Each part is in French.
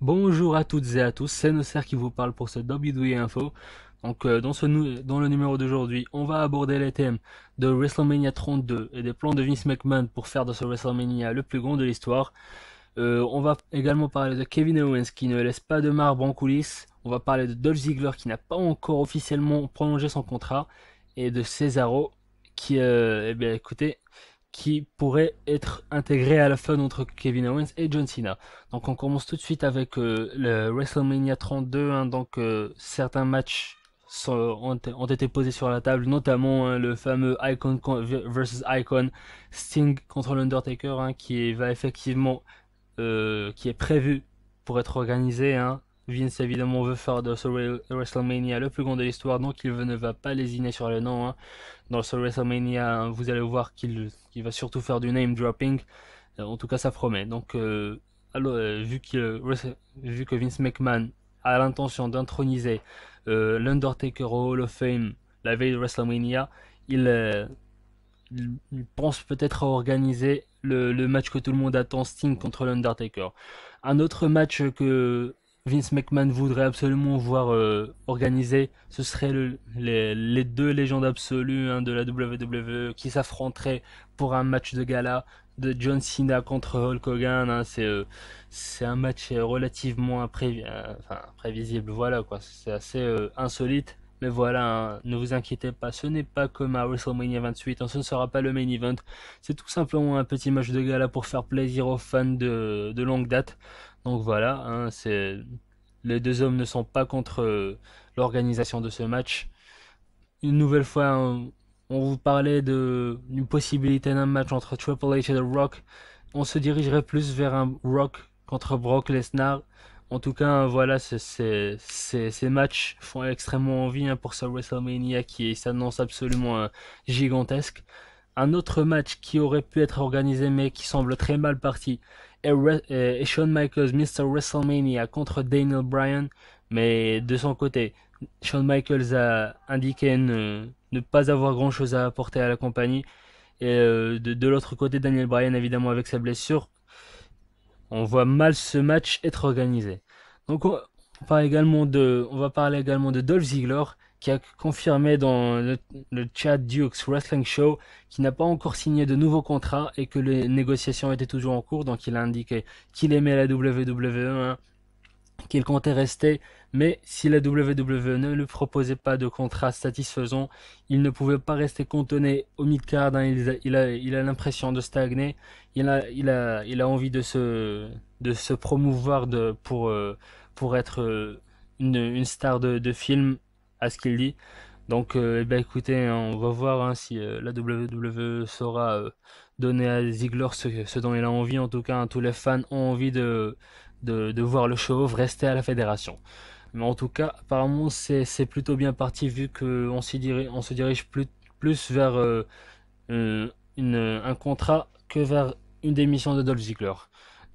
Bonjour à toutes et à tous, c'est Nosser qui vous parle pour ce WWE Info. Dans le numéro d'aujourd'hui, on va aborder les thèmes de WrestleMania 32 et des plans de Vince McMahon pour faire de ce WrestleMania le plus grand de l'histoire. On va également parler de Kevin Owens qui ne laisse pas de marbre en coulisses. On va parler de Dolph Ziggler qui n'a pas encore officiellement prolongé son contrat et de Cesaro écoutez, qui pourrait être intégré à la fin entre Kevin Owens et John Cena. Donc on commence tout de suite avec le WrestleMania 32. Certains matchs ont été posés sur la table, notamment le fameux Icon versus Icon, Sting contre l'Undertaker, qui va effectivement, qui est prévu pour être organisé. Vince évidemment veut faire de ce WrestleMania le plus grand de l'histoire, donc ne va pas lésiner sur le nom. Dans ce WrestleMania, vous allez voir qu'il va surtout faire du name dropping. En tout cas, ça promet. Vu que Vince McMahon a l'intention d'introniser l'Undertaker au Hall of Fame la veille de WrestleMania, il, euh, il pense peut-être à organiser le match que tout le monde attend, Sting contre l'Undertaker. Un autre match que Vince McMahon voudrait absolument voir organiser, ce serait les deux légendes absolues de la WWE qui s'affronteraient pour un match de gala de John Cena contre Hulk Hogan. C'est un match relativement prévisible, voilà quoi. C'est assez insolite. Mais voilà, ne vous inquiétez pas, ce n'est pas comme à WrestleMania 28, ce ne sera pas le main event. C'est tout simplement un petit match de gala pour faire plaisir aux fans de longue date. Donc voilà, les deux hommes ne sont pas contre l'organisation de ce match. Une nouvelle fois, on vous parlait d'une possibilité d'un match entre Triple H et The Rock. On se dirigerait plus vers un Rock contre Brock Lesnar. En tout cas, voilà, ces matchs font extrêmement envie pour ce WrestleMania qui s'annonce absolument gigantesque. Un autre match qui aurait pu être organisé mais qui semble très mal parti est Shawn Michaels Mr. WrestleMania contre Daniel Bryan. Mais de son côté, Shawn Michaels a indiqué ne pas avoir grand chose à apporter à la compagnie. Et de l'autre côté, Daniel Bryan, évidemment, avec sa blessure, on voit mal ce match être organisé. Donc on va parler également de Dolph Ziggler qui a confirmé dans le Chad Dukes Wrestling Show qu'il n'a pas encore signé de nouveau contrat et que les négociations étaient toujours en cours. Donc il a indiqué qu'il aimait la WWE, qu'il comptait rester, mais si la WWE ne lui proposait pas de contrat satisfaisant, il ne pouvait pas rester cantonné au mid-card. Il a l'impression de stagner. Il a envie de se promouvoir pour être une star de film, à ce qu'il dit. Donc, écoutez, on va voir si la WWE saura donner à Ziggler ce dont il a envie. En tout cas, tous les fans ont envie de voir le show rester à la fédération. Mais en tout cas, apparemment, c'est plutôt bien parti vu qu'on on se dirige plus vers un contrat que vers une démission de Dolph Ziggler.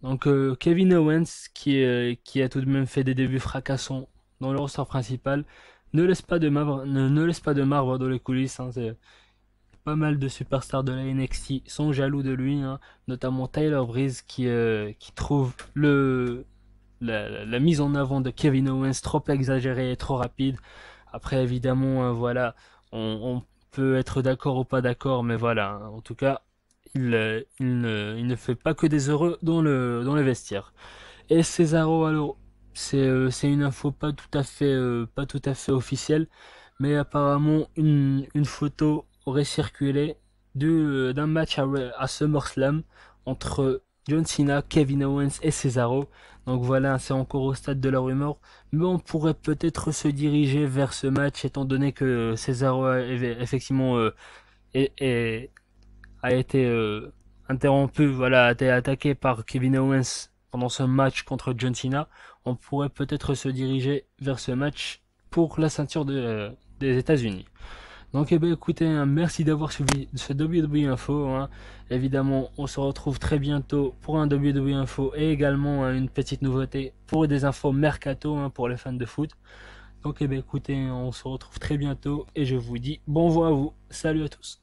Donc, Kevin Owens, qui a tout de même fait des débuts fracassants dans le roster principal, ne laisse pas de marbre dans les coulisses. C'est pas mal de superstars de la NXT sont jaloux de lui, notamment Tyler Breeze qui trouve la mise en avant de Kevin Owens trop exagérée et trop rapide. Après, évidemment, voilà, on peut être d'accord ou pas d'accord, mais voilà, en tout cas, il ne fait pas que des heureux dans le vestiaire. Et Cesaro, alors, c'est une info pas tout à fait officielle, mais apparemment une photo aurait circulé d'un match à SummerSlam entre John Cena, Kevin Owens et Cesaro. Donc voilà, c'est encore au stade de la rumeur, mais on pourrait peut-être se diriger vers ce match étant donné que Cesaro a effectivement est- est- a été interrompu, voilà, a été attaqué par Kevin Owens pendant ce match contre John Cena. On pourrait peut-être se diriger vers ce match pour la ceinture des États-Unis. Donc, écoutez, merci d'avoir suivi ce WWE Info. Évidemment, on se retrouve très bientôt pour un WWE Info et également une petite nouveauté pour des infos mercato pour les fans de foot. Donc, écoutez, on se retrouve très bientôt et je vous dis bon vent à vous. Salut à tous.